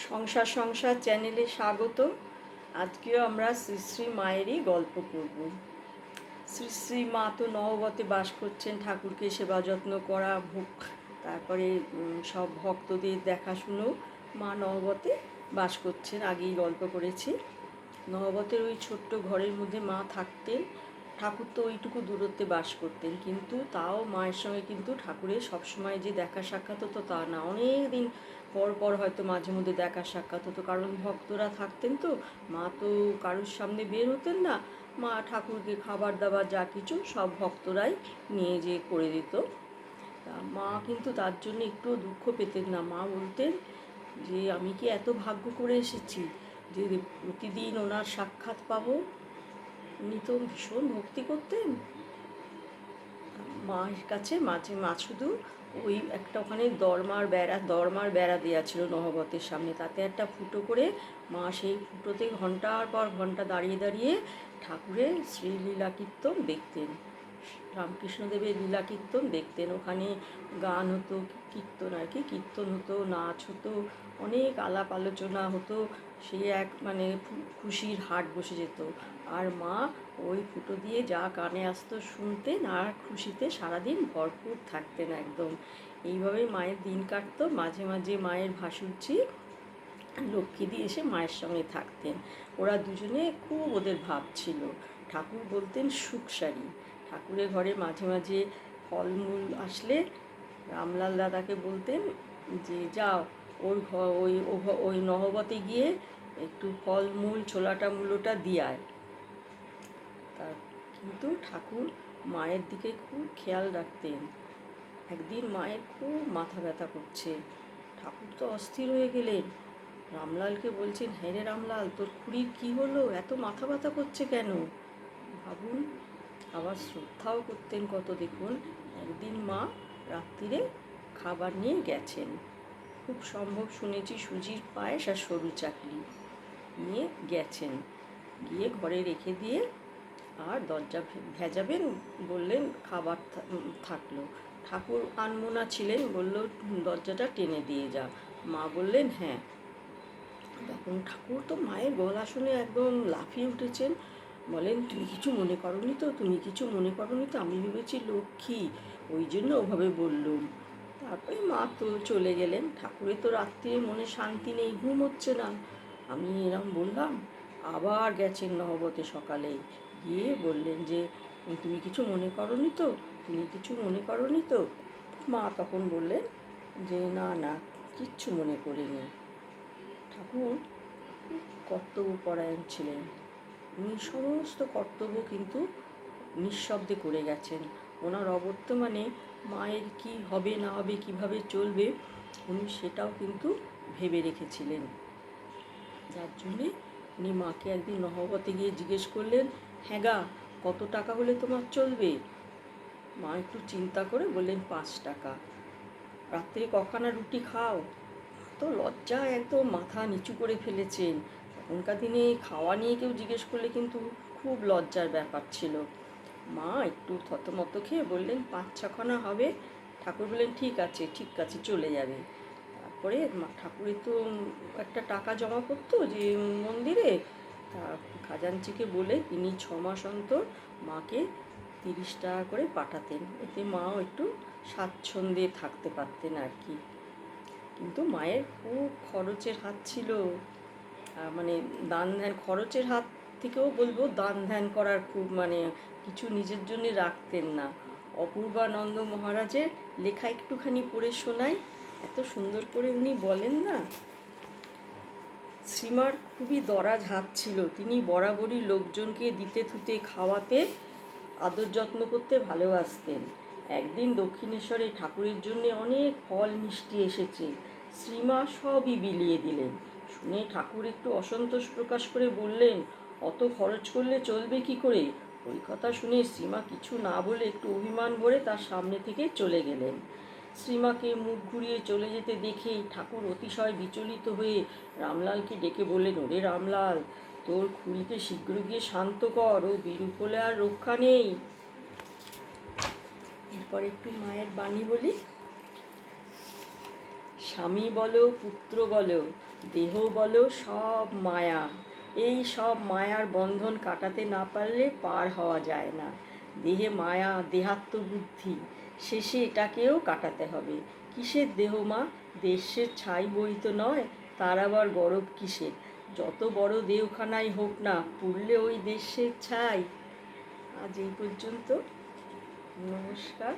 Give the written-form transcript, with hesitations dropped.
সংসার সংসার চ্যানেলে স্বাগত। আজকেও আমরা শ্রী শ্রী মায়েরই গল্প করব। শ্রী শ্রী মা তো নহবতে বাস করছেন, ঠাকুরকে সেবা যত্ন করা, ভোগ, তারপরে সব ভক্তদের দেখাশুনো মা নহবতে বাস করছেন। আগেই গল্প করেছি। নহবতের ওই ছোট্ট ঘরের মধ্যে মা থাকতেন। ঠাকুর তো ওইটুকু দূরত্বে বাস করতেন, কিন্তু তাও মায়ের সঙ্গে কিন্তু ঠাকুরের সবসময় যে দেখা সাক্ষাৎ হতো তা না, অনেক দিন পর পর হয়তো মাঝে মধ্যে দেখা সাক্ষাৎ হতো, কারণ ভক্তরা থাকতেন তো। মা তো কারোর সামনে বের হতেন না। মা ঠাকুরকে খাবার দাবার যা কিছু সব ভক্তরাই নিয়ে যেয়ে করে দিত। তা মা কিন্তু তার জন্য একটুও দুঃখ পেতেন না। মা বলতেন যে আমি কি এত ভাগ্য করে এসেছি যে প্রতিদিন ওনার সাক্ষাৎ পাবো। উনি তো ভীষণ ভক্তি করতেন। মায়ের কাছে মাঝে মা শুধু ওই একটা ওখানে দরমার বেড়া দেওয়া ছিল নহবতের সামনে, তাতে একটা ফুটো করে মা সেই ফুটোতে ঘন্টার পর ঘন্টা দাঁড়িয়ে দাঁড়িয়ে ঠাকুরের শ্রীলীলা কীর্তন দেখতেন। রামকৃষ্ণদেবের লীলা কীর্তন দেখতেন। ওখানে গান হতো, কীর্তন আর কি, কীর্তন হতো, নাচ হতো, অনেক আলাপ আলোচনা হতো। সে এক মানে খুশির হাট বসে যেত। আর মা ওই ফুটো দিয়ে যা কানে আসতো শুনতেন, আর খুশিতে সারাদিন ভরপুর থাকতেন একদম। এইভাবেই মায়ের দিন কাটতো। মাঝে মাঝে মায়ের ভাসুরঝি লক্ষ্মীদি এসে মায়ের সঙ্গে থাকতেন। ওরা দুজনে খুব ওদের ভাব ছিল। ঠাকুর বলতেন সুখসারি। ঠাকুরের ঘরে মাঝে মাঝে ফলমূল আসলে রামলাল দাদাকে বলতেন যে যাও ওর ওই নহবতে গিয়ে একটু ফলমূল ছোলাটা মূলোটা দিয়ায়। তার কিন্তু ঠাকুর মায়ের দিকে খুব খেয়াল রাখতেন। একদিন মায়ের খুব মাথা ব্যথা করছে। ঠাকুর তো অস্থির হয়ে গেলেন। রামলালকে বলছেন, হ্যাঁ রে রামলাল, তোর খুড়ির কী হলো, এত মাথা ব্যথা করছে কেন? ভাবুন, আবার শ্রদ্ধাও করতেন কত দেখুন। একদিন মা রাত্রিরে খাবার নিয়ে গেছেন, খুব সম্ভব শুনেছি সুজির পায়েস আর সরু চাকলি নিয়ে গেছেন। গিয়ে ঘরে রেখে দিয়ে আর দরজা ভেজাবেন বললেন, খাবার থাকলো। ঠাকুর আনমোনা ছিলেন, বলল দরজাটা টেনে দিয়ে যা। মা বললেন হ্যাঁ। তখন ঠাকুর তো মায়ের গলা শুনে একদম লাফিয়ে উঠেছেন। বলেন, তুমি কিছু মনে করনি তো, তুমি কিছু মনে করনি তো? আমি ভেবেছি লক্ষ্মী, ওই জন্য ওভাবে বললুম। তারপরে মা তো চলে গেলেন। ঠাকুরের তো রাত্রিরে মনে শান্তি নেই, ঘুম হচ্ছে না। আমি এরম বললাম। আবার গেছেন নহবতে সকালে, গিয়ে বললেন যে তুমি কিছু মনে করনি তো, তুমি কিছু মনে করনি তো? মা তখন বললেন যে না না, কিচ্ছু মনে করিনি। ঠাকুর কর্তব্যপরায়ণ ছিলেন। উনি সমস্ত কর্তব্য কিন্তু নিঃশব্দে করে গেছেন। ওনার অবর্তমানে মায়ের কি হবে না হবে, কিভাবে চলবে, উনি সেটাও কিন্তু ভেবে রেখেছিলেন। যার জন্যে উনি মাকে একদিন নহবতে গিয়ে জিজ্ঞেস করলেন, হ্যাঁ গা, কত টাকা হলে তোমার চলবে? মা একটু চিন্তা করে বললেন 5 টাকা। রাত্রে কখানা রুটি খাও? তো লজ্জায় একদম মাথা নিচু করে ফেলেছেন। তখনকার দিনে খাওয়া নিয়ে কেউ জিজ্ঞেস করলে কিন্তু খুব লজ্জার ব্যাপার ছিল। মা একটু থতমত খেয়ে বললেন 5-6খানা হবে। ঠাকুর বললেন ঠিক আছে ঠিক আছে, চলে যাবে। তারপরে ঠাকুরের তো একটা টাকা জমা করতো যে মন্দিরে, তা খাজাঞ্চিকে বলে তিনি 6 মাস অন্তর মাকে 30 টাকা করে পাঠাতেন। এতে মাও একটু স্বাচ্ছন্দ্যে থাকতে পারতেন আর কি। কিন্তু মায়ের খুব খরচের হাত ছিল। মানে দান ধ্যান, খরচের হাত থেকেও বলবো, দান ধ্যান করার খুব মানে কিছু নিজের জন্য রাখতেন না। অপূর্বানন্দ মহারাজের লেখা একটুখানি পড়ে শোনাই, এত সুন্দর করে উনি বলেন না। শ্রীমার খুবই দরাজ হাত ছিল। তিনি বরাবরই লোকজনকে দিতে থুতে খাওয়াতে আদর যত্ন করতে ভালোবাসতেন। একদিন দক্ষিণেশ্বরে ঠাকুরের জন্য অনেক ফল মিষ্টি এসেছে। শ্রীমা সবই বিলিয়ে দিলেন। শুনে ঠাকুর একটু অসন্তোষ প্রকাশ করে বললেন, অত খরচ করলে চলবে কি করে? ওই কথা শুনে শ্রীমা কিছু না বলে একটু অভিমান ভরে তার সামনে থেকে চলে গেলেন। শ্রীমাকে মুখ ঘুরিয়ে চলে যেতে দেখেই ঠাকুর অতিশয় বিচলিত হয়ে রামলালকে ডেকে বললেন, ওরে রামলাল, তোর খুড়িকে শীঘ্র গিয়ে শান্ত কর, ও বিরূপ হলে আর রক্ষা নেই। এরপর একটু মায়ের বাণী বলি। স্বামী বলো পুত্র বলো দেহ বলো সব মায়া। এই সব মায়ার বন্ধন কাটাতে না পারলে পার হওয়া যায় না। দেহে মায়া দেহাত্মবুদ্ধি, শেষে এটাকেও কাটাতে হবে। কিসের দেহ মা? দেশের ছাই বই তো নয়, তার আবার গরব কিসের? যত বড় দেওখানাই হোক না, পুড়লে ওই দেশের ছাই। আজ এই পর্যন্ত। নমস্কার।